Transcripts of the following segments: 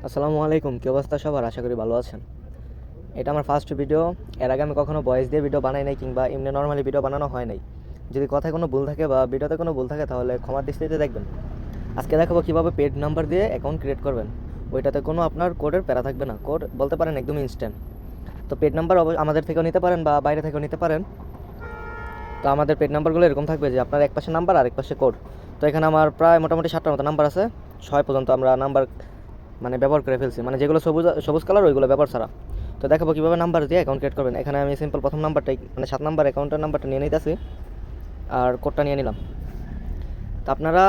আসসালামু আলাইকুম, কী অবস্থা সবার? আশা করি ভালো আছেন। এটা আমার ফার্স্ট ভিডিও। এর আগে আমি কখনো ভয়েস দিয়ে ভিডিও বানাই নাই কিংবা এমনি নর্মালি ভিডিও বানানো হয় নাই। যদি কথায় কোনো ভুল থাকে বা ভিডিওতে কোনো ভুল থাকে তাহলে ক্ষমার দৃষ্টিতে দেখবেন। আজকে দেখাবো কীভাবে পেড নাম্বার দিয়ে অ্যাকাউন্ট ক্রিয়েট করবেন। ওইটাতে কোনো আপনার কোডের প্যারা থাকবে না, কোড বলতে পারেন একদম ইনস্ট্যান্ট। তো পেড নাম্বার আমাদের থেকেও নিতে পারেন বা বাইরে থেকেও নিতে পারেন। তো আমাদের পেড নাম্বারগুলো এরকম থাকবে যে আপনার এক পাশে নাম্বার আর এক পাশে কোড। তো এখানে আমার প্রায় মোটামুটি 7টার মতো নাম্বার আছে। 6 পর্যন্ত আমরা নাম্বার ব্যবহার করে ফেলছি, যেগুলো সবুজ সবুজ কালার ওইগুলো ব্যবহার ছাড়া। তো দেখাবো কীভাবে নাম্বার দিয়ে অ্যাকাউন্ট ক্রিয়েট করবেন। এখানে আমি সিম্পল প্রথম নাম্বারটাই 7 নাম্বার অ্যাকাউন্টের নাম্বারটা নিয়ে নিতেছি আর কোডটা নিয়ে নিলাম। তো আপনারা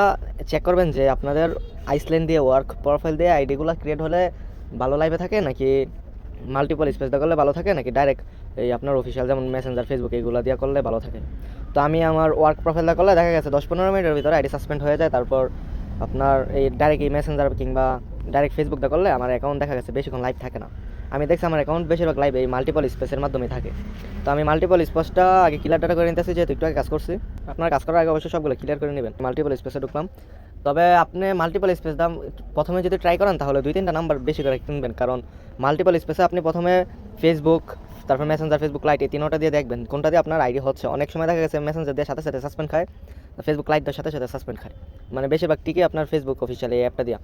চেক করবেন যে আপনাদের আইসল্যান্ড দিয়ে ওয়ার্ক প্রোফাইল দিয়ে আইডিগুলো ক্রিয়েট হলে ভালো লাইভে থাকে, নাকি মাল্টিপল স্পেস দিয়ে করলে ভালো থাকে, নাকি ডাইরেক্ট এই আপনার অফিসিয়াল যেমন মেসেঞ্জার ফেসবুক এইগুলো দিয়ে করলে ভালো থাকে। তো আমি আমার ওয়ার্ক প্রোফাইল দিয়ে করলে দেখা গেছে 10-15 মিনিটের ভিতরে আইডি সাসপেন্ড হয়ে যায়। তারপর আপনার এই ডাইরেক্ট এই মেসেঞ্জার কিংবা ডাইরেক্ট ফেসবুক দিয়ে করলে আমার অ্যাকাউন্ট দেখা গেছে বেশিক্ষণ লাইভ থাকে না। আমি দেখছি আমার অ্যাকাউন্ট বেশিরভাগ লাইভ এই মাল্টিপল স্পেসের মাধ্যমে থাকে। তো আমি মাল্টিপল স্পেসটা আগে ক্লিয়ার ডাটা করে নিতেছি, যেহেতু একটু আগে কাজ করছি। আপনার কাজ করার আগে অবশ্যই সবগুলো ক্লিয়ার করে নেবেন। মাল্টিপল স্পেসে ঢুকলাম। তবে আপনি মাল্টিপল স্পেস দাম প্রথমে যদি ট্রাই করেন তাহলে 2-3টা নাম্বার বেশি করে কিনবেন, কারণ মাল্টিপল স্পেসে আপনি প্রথমে ফেসবুক, তারপর মেসেঞ্জার, ফেসবুক লাইট এই তিনটা দিয়ে দেখবেন কোনটা দিয়ে আপনার আইডি হচ্ছে। অনেক সময় দেখা গেছে মেসেঞ্জার দিয়ে সাথে সাথে সাসপেন্ড খায়, ফেসবুক লাইট দেওয়ার সাথে সাথে সাসপেন্ড খায়। বেশিরভাগ টিকে আপনার ফেসবুক অফিসিয়াল এই অ্যাপটা দিয়া।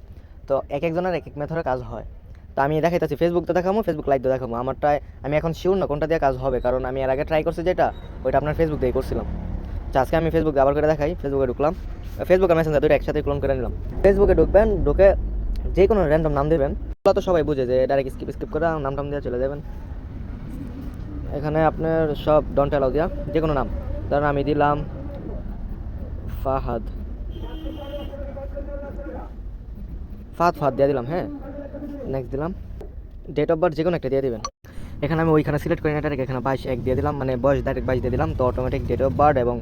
তো এক একজনের এক এক মেথডে কাজ হয়। তো আমি দেখাইতেছি ফেসবুক তো দেখাবো, ফেসবুক লাইট দিয়ে দেখাবো। আমারটায় আমি এখন শিওর না কোনটা দিয়ে কাজ হবে, কারণ আমি এর আগে ট্রাই করছি যেটা, ওইটা আপনার ফেসবুক দিয়ে করছিলাম। আজকে আমি ফেসবুক আবার করে দেখাই। ফেসবুকে ঢুকলাম, ফেসবুক আর মেসেঞ্জার দুটো একসাথে ক্লোন করে নিলাম। ফেসবুকে ঢুকবেন, ঢুকে যে কোনো র্যান্ডম নাম দেবেন। তো সবাই বুঝে যে ডাইরেক্ট স্কিপ করে নাম টাম দিয়ে চলে যাবেন। এখানে আপনার সব ডন্ট অ্যালাউ দিয়া যে কোনো নাম, ধরেন আমি দিলাম ফাহাদ, ফাহাদ দিয়ে দিলাম। হ্যাঁ, নেক্সট দিলাম। ডেট অফ বার্থ যে কোনো একটা দিয়ে দেবেন। এখানে আমি ওইখানে সিলেক্ট করে নেটারে এখানে 22/1 দিয়ে দিলাম, বয়স ডাইরেক্ট 22 দিয়ে দিলাম। তো অটোমেটিক ডেট অফ বার্থ এবং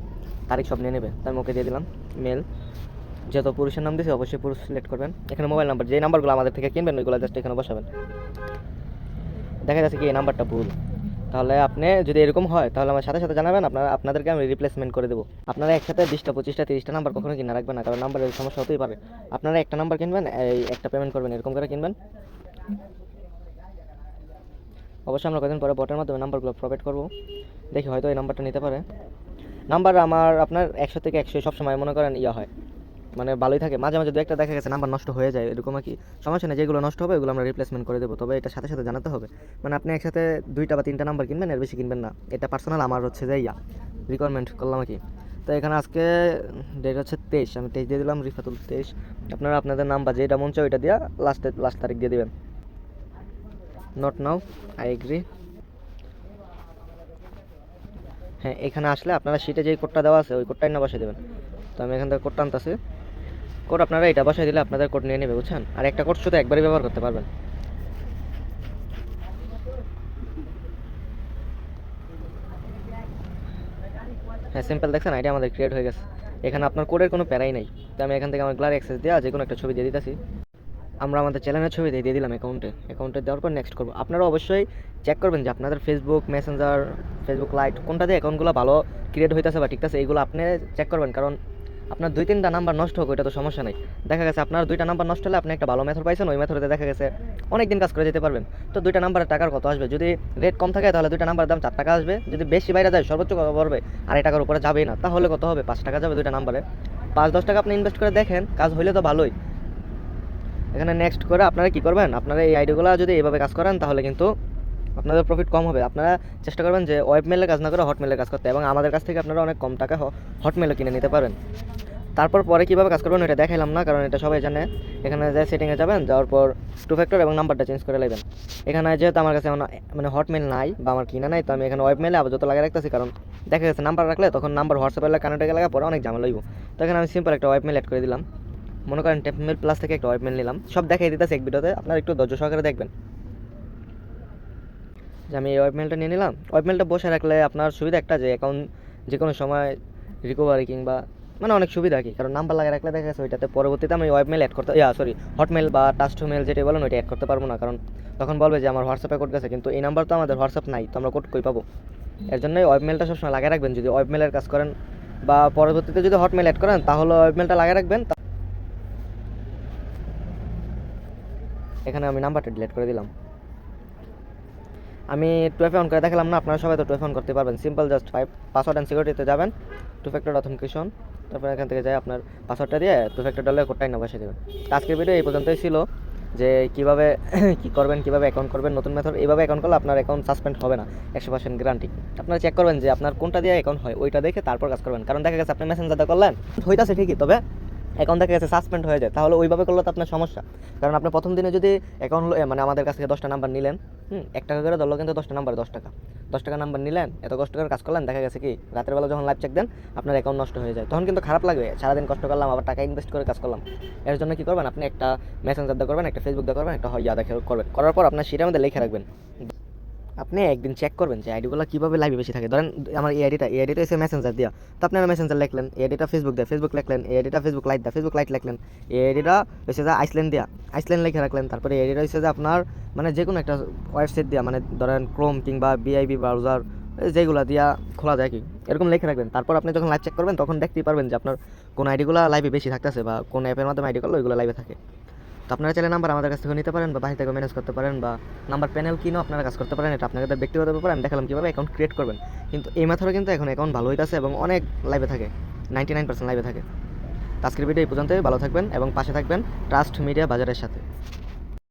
তারিখ সব নিয়ে নেবে। তার মুখে দিয়ে দিলাম মেল। যেহেতু পুরুষের নাম দিয়েছে অবশ্যই পুরুষ সিলেক্ট করবেন। এখানে মোবাইল নাম্বার, যে নাম্বারগুলো আমাদের থেকে কিনবেন ওইগুলো জাস্ট এখানে বসাবেন। দেখা যাচ্ছে কি এই নাম্বারটা ভুল, তাহলে আপনি যদি এরকম হয় তাহলে আমার সাথে সাথে জানাবেন, আপনাদেরকে আমি রিপ্লেসমেন্ট করে দেবো। আপনারা একসাথে 20টা 25টা 30টা নাম্বার কখনো কিনা রাখবেন না, কারণ নাম্বারের সমস্যা হতেই পারে। আপনারা একটা নাম্বার কিনবেন, এই একটা পেমেন্ট করবেন, এরকম করে কিনবেন। অবশ্যই আমরা কদিন পরে বটের মাধ্যমে নাম্বারগুলো প্রোভাইড করবো। দেখি হয়তো এই নাম্বারটা নিতে পারে। নাম্বার আপনার 100 থেকে 100 সবসময় মনে করেন হয়, ভালোই থাকে। মাঝে মাঝে দু একটা দেখা গেছে নাম্বার নষ্ট হয়ে যায়, এরকম আর কি। সমস্যা নেই, যেগুলো নষ্ট হবে ওগুলো আমরা রিপ্লেসমেন্ট করে দেবো। তবে এটা সাথে সাথে জানাতে হবে, আপনি একসাথে 2টা বা 3টা নাম্বার কিনবেন, এর বেশি কিনবেন না। এটা পার্সোনাল আমার হচ্ছে যে রিকোয়ারমেন্ট করলাম আর কি। তো এখানে আজকে ডেট হচ্ছে 23, আমি 23 দিয়ে দিলাম, রিফাতুল 23। আপনারা আপনাদের নাম্বার যেটা মন চায় ওইটা দিয়ে লাস্ট তারিখ দিয়ে দেবেন। Not now, I agree. হ্যাঁ, এখানে আসলে আপনারা শিটে যেই কোডটা দেওয়া আছে ওই কোডটাই না বসিয়ে দেবেন। তো আমি এখান থেকে কোডটা আনতেছি। কোড আপনারা এটা বসাই দিলে আপনাদের কোড নিয়ে নেবে, বুঝছেন? আর একটা কোড শুধু একবারই ব্যবহার করতে পারবেন। হ্যাঁ, সিম্পল দেখছেন, আইডিয়া আমাদের ক্রিয়েট হয়ে গেছে। এখানে আপনার কোডের কোনো প্যারাই নেই। তো আমি এখান থেকে আমার গ্লার অ্যাক্সেস দেওয়া যে কোনো একটা ছবি দিয়ে দিতেছি। আমরা আমাদের চ্যানেলের ছবি দিয়ে দিলাম অ্যাকাউন্টে দেওয়ার পর নেক্সট করবো। আপনারা অবশ্যই চেক করবেন যে আপনাদের ফেসবুক মেসেঞ্জার, ফেসবুক লাইট কোনটা দিয়ে অ্যাকাউন্টগুলো ভালো ক্রিয়েট হইতেছে বা ঠিক আছে, এইগুলো আপনি চেক করবেন। কারণ আপনার 2-3টা নাম্বার নষ্ট হোক ওইটা তো সমস্যা নেই। দেখা গেছে আপনার 2টা নাম্বার নষ্ট হলে আপনি একটা ভালো মেথড পাইছেন, ওই মেথডে দেখা গেছে অনেক দিন কাজ করে যেতে পারবেন। তো 2টা নাম্বারের টাকার কত আসবে? যদি রেট কম থাকে তাহলে 2টা নাম্বার দাম 4 টাকা আসবে। যদি বেশি বাইরে যায় সর্বোচ্চ কত পড়বে? 2.5 টাকার উপরে যাবেই না। তাহলে কত হবে? 5 টাকা যাবে 2টা নাম্বারে। 5-10 টাকা আপনি ইনভেস্ট করে দেখেন, কাজ হইলে তো ভালোই। এখানে নেক্সট করে আপনারা কী করবেন, আপনারা এই আইডিগুলো যদি এইভাবে কাজ করেন তাহলে কিন্তু আপনাদের প্রফিট কম হবে। আপনারা চেষ্টা করবেন যে ওয়েবমেলে কাজ না করে হটমেলে কাজ করতে, এবং আমাদের কাছ থেকে আপনারা অনেক কম টাকা হটমেলে কিনে নিতে পারেন। তারপর পরে কীভাবে কাজ করবেন এটা দেখাইলাম না, কারণ এটা সবাই জানে। এখানে যে সেটিংয়ে যাবেন, যাওয়ার পর 2 ফ্যাক্টর এবং নাম্বারটা চেঞ্জ করে নেবেন। এখানে যেহেতু আমার কাছে হটমেল নাই বা আমার কিনা নাই, তো আমি এখানে ওয়েবমেলে আপাতত লাগিয়ে রাখতেছি, কারণ দেখা গেছে নাম্বার রাখলে তখন নাম্বার হোয়াটসঅ্যাপে কানেক্ট হয়ে গেলে পরে অনেক ঝামেলা হইব। তো এখানে আমি সিম্পল একটা ওয়েবমেল অ্যাড করে দিলাম। মনে করেন টেপমেল প্লাস থেকে একটা ওয়েবমেল নিলাম। সব দেখাই দিতেছে এক ভিডিওতে, আপনারা একটু ধৈর্য সহকারে দেখবেন। যে আমি এই ওয়েবমেলটা নিয়ে নিলাম। ওয়েবমেলটা বসে রাখলে আপনার সুবিধা একটা, যে অ্যাকাউন্ট যে কোনো সময় রিকভারি কিংবা অনেক সুবিধা আর কি। কারণ নাম্বার লাগিয়ে রাখলে দেখা গেছে ওইটাতে পরবর্তীতে আমি ওয়েবমেল অ্যাড করতে হটমেল বা টাচ টু মেল যেটা বলেন ওইটা অ্যাড করতে পারবো না, কারণ তখন বলবে যে আমার হোয়াটসঅ্যাপে কোড গেছে, কিন্তু এই নাম্বার তো আমাদের হোয়াটসঅ্যাপ নাই, তো আমরা কোড কই পাবো? এর জন্যই ওয়েবমেলটা সবসময় লাগিয়ে রাখবেন। যদি ওয়েবমেলের কাজ করেন বা পরবর্তীতে যদি হটমেল অ্যাড করেন তাহলে ওয়েবমেলটা লাগিয়ে রাখবেন। এখানে আমি নাম্বারটা ডিলিট করে দিলাম। আমি 2FA অন করে দেখালাম না, আপনারা সবাই তো 2FA অন করতে পারবেন। সিম্পল জাস্ট পাসওয়ার্ড অ্যান্ড সিকিউরিটিতে যাবেন, 2 ফ্যাক্টর অথেন্টিকেশন, তারপর এখান থেকে যাই আপনার পাসওয়ার্ডটা দিয়ে 2 ফ্যাক্টর ডলে কোডটা না বসিয়ে দেবেন। আজকের ভিডিও এই পর্যন্তই ছিল, যে কীভাবে কী করবেন, কীভাবে অ্যাকাউন্ট করবেন, নতুন মেথড। এইভাবে অ্যাকাউন্ট করলে আপনার অ্যাকাউন্ট সাসপেন্ড হবে না, 100% গ্যারান্টি। আপনারা চেক করবেন যে আপনার কোনটা দিয়ে অ্যাকাউন্ট হয়, ওইটা দেখে তারপর কাজ করবেন। কারণ দেখা গেছে আপনি মেসেঞ্জারটা করলেন, হইতাছে ঠিকই, তবে অ্যাকাউন্ট দেখা গেছে সাসপেন্ড হয়ে যায়, তাহলে ওইভাবে করলে তো আপনার সমস্যা। কারণ আপনি প্রথম দিনে যদি অ্যাকাউন্ট মানে আমাদের কাছ থেকে 10টা নাম্বার নিলেন, 1 টাকা করে ধরলো, কিন্তু 10টা নাম্বার 10 টাকা, 10 টাকা নাম্বার নিলেন, এত কষ্ট করে কাজ করলেন, দেখা গেছে কি রাতের বেলা যখন লাইভ চেক দেন আপনার অ্যাকাউন্ট নষ্ট হয়ে যায়, তখন কিন্তু খারাপ লাগবে। সারাদিন কষ্ট করলাম, আবার টাকা ইনভেস্ট করে কাজ করলাম। এর জন্য কী করবেন, আপনি একটা মেসেঞ্জার দিয়ে করবেন, একটা ফেসবুক দিয়ে করবেন, একটা দেখে করবেন। করার পর আপনার সেটার মধ্যে লিখে রাখবেন। আপনি একদিন চেক করবেন যে আইডিগুলো কীভাবে লাইভে বেশি থাকে। ধরেন আমার এই আইডিটা এসে মেসেঞ্জার দিয়া, তো আপনি মেসেঞ্জার লিখলেন, এই আইডিটা ফেসবুক দেয়, ফেসবুক লিখলেন, এই আইডিটা ফেসবুক লাইট লিখলেন, এই আইডিটা হচ্ছে যে আইসল্যান্ড লিখে রাখলেন। তারপরে এই আইডিটা হচ্ছে যে আপনার মানে যে কোনো একটা ওয়েবসাইট দিয়া, মানে ধরেন ক্রোম কিংবা বিআইবি ব্রাউজার, যেগুলো দিয়া খোলা যায় কি, এরকম লিখে রাখবেন। তারপর আপনি যখন লাইভ চেক করবেন তখন দেখতেই পারবেন যে আপনার কোন আইডিগুলো লাইভে বেশি থাকতেছে, বা কোন অ্যাপের মাধ্যমে আইডি করলে ওইগুলো লাইভে থাকে। তো আপনারা চাইলে নাম্বার আমাদের কাছ থেকে নিতে পারেন, বা বাহির থেকে ম্যানেজ করতে পারেন, বা নাম্বার প্যানেল কিনেও আপনারা কাজ করতে পারেন। এটা আপনাদের ব্যক্তিগত ব্যাপার। আমি দেখালাম কীভাবে অ্যাকাউন্ট ক্রিয়েট করবেন। কিন্তু এই মেথডে কিন্তু এখন অ্যাকাউন্ট ভালো হইতেছে এবং অনেক লাইভে থাকে, 99% লাইভে থাকে। আজকের ভিডিও এই পর্যন্তই। ভালো থাকবেন এবং পাশে থাকবেন ট্রাস্ট মিডিয়া বাজারের সাথে।